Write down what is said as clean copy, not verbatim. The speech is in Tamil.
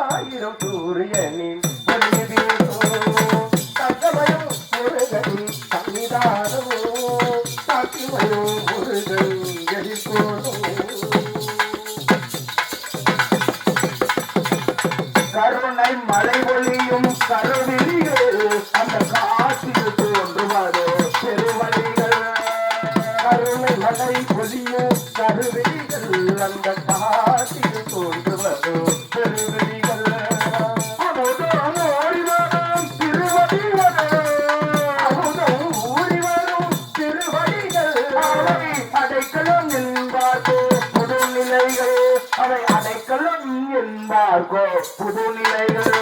ஆயிரம் சூரியனின் தங்கமயம் முருகனின் சன்னிதானமோ காட்டிமயோ முருகன் எதிர்கோணும் கருணை மழை ஒளியும் கருவிழிகள் அந்த காற்றில் தோன்றுவதோ பெருவழிகள் கருணை மழை ஒளியும் கருவிழிகள் அந்த காற்றில் தோன்றுவதோ பெருவழிகள் அமுதம் ஓடி வரும் திருவடிகள் அவை அடைக்கலம் என்பார்கோ புதுநிலைகள் அவை அடைக்கலம் என்பார்கோ புதுநிலைகள்